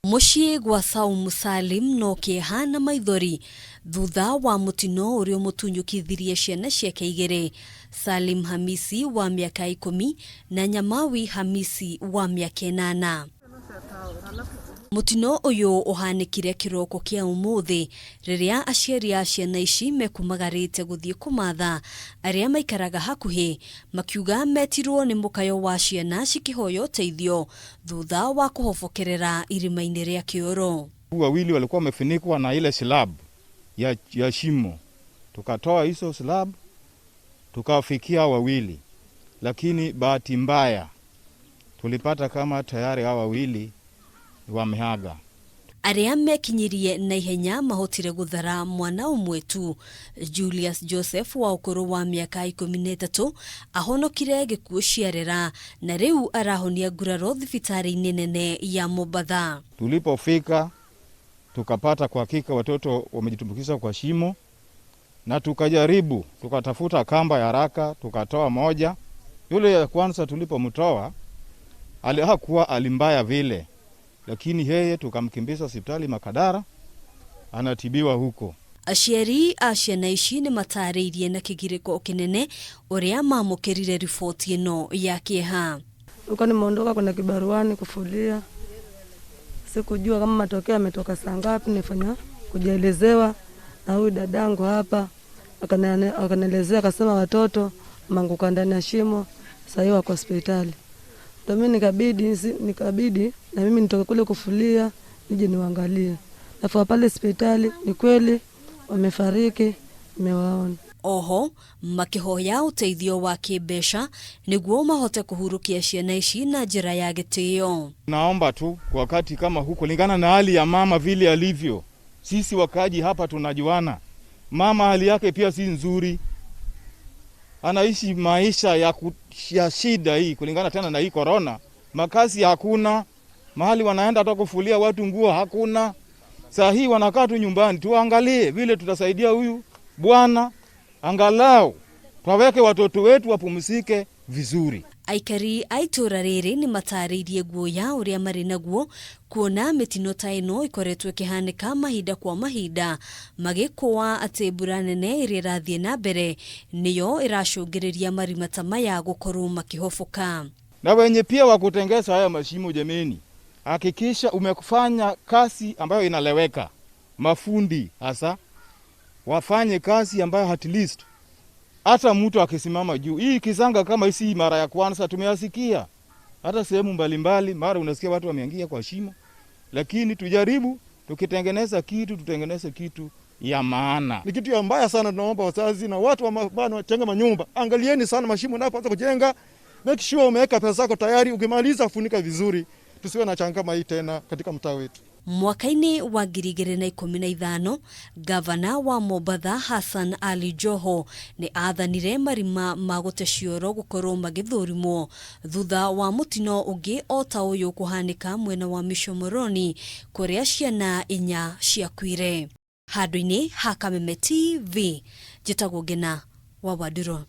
Mucii gwa Saumu Salim no kieha na maithori thutha wa mutino urio mutunyukithirie ciana ciake igirii. Salim Hamisi wa miaka 10 na Nyamawi Hamisi wa miaka 8. Mutino uyu uhanikire kiroko kia umuthi riria aciari a ciana ici mekumagarite guthii kumatha aria maikaraga hakuhi makiuga metirwo ni mukayo wa ciana cikihoyo teithio thutha wa kuhofokerera irima-ini ria kioro. Wawili walikuwa wamefunikwa na ile slab ya shimo. Tukatoa hizo slab tukawafikia wawili, lakini bahati mbaya tulipata kama tayari hawa wawili wamehaga. Aria mekinyirie na ihenya mahotire guthara mwana umwe tu. Julius Joseph wa ukuru wa miaka 13 ahonokire gikuo ciarera na riu arahonia nguraro thibitari-ini nene ya Mombasa. Tulipofika tukapata kwa hakika watoto wamejitumbukiza kwa shimo, na tukajaribu tukatafuta kamba ya haraka tukatoa moja. Yule ya kwanza tulipomtoa hakuwa alimbaya vile, lakini yeye tukamkimbiza hospitali Makadara, anatibiwa huko. Aciari a ciana ici ni matariirie na kigiriko kinene uria mamokerire ripoti ino ya kieha. Uko nimeondoka kuna kibaruani kufulia. Sikujua kama matokeo yametoka saa ngapi, nifanya kujielezewa na huyu dadangu hapa. Akanielezea akasema watoto manguka ndani ya shimo, sasa hiyo wako hospitali. Ndio mimi nikabidi na mimi nitoke kule kufulia nije niwaangalie. Nafa pale hospitali ni kweli wamefariki, nimewaona. Oho makihoya uteithio wa kibesha niguo mahote kuhurukia ciana ici na njira ya gitio. Naomba tu kwa wakati kama huko lingana na hali ya mama vile alivyo. Sisi wakaji hapa tunajuana. Mama hali yake pia si nzuri. Anaishi maisha ya shida hii kulingana tena na hii corona. Makazi hakuna, mahali wanaenda hata kufulia watu nguo hakuna. Saa hii wanakaa tu nyumbani. Tuangalie vile tutasaidia huyu bwana, angalau twaweke watoto wetu wapumzike vizuri. Aikari a ituura-ini ni matariirie guoya uria mari naguo kuona mitino ta ino ikoretwo ikihanika mahinda kwa mahinda, magikwa ati mbura nene iria irathie na mbere niyo iracungiriria marima ta maya gukorwo makihofoka. Na wenye pia wa kutengeza haya mashimo, jameni, hakikisha umekufanya kazi ambayo inaleweka. Mafundi hasa wafanye kazi ambayo at least hata mtu akisimama juu. Hii kisanga kama hisi mara ya kwanza tumeyasikia. Hata sehemu mbalimbali mara unasikia watu wameingia kwa shimo. Lakini tujaribu tukitengeneza kitu tutengeneze kitu ya maana. Ni kitu ya mbaya sana, tunaomba wazazi na watu wanaojenga manyumba, angalieni sana mashimo unapoanza kujenga. Make sure umeweka pesa zako tayari, ukimaliza funika vizuri. Tusiwe na changama hii tena katika mtaa wetu. Mwaka-ini wa 2015 gavana wa Mombasa Hassan Ali Joho ni athanire marima magute cioro gukorwo magithurimo thutha wa mutino ungi ota uyu kuhanika mwena wa Mishomoroni kuria ciana 4 ciakuire. Handu-ini ha Kameme TV, njitagwo Ngina wa Waduro.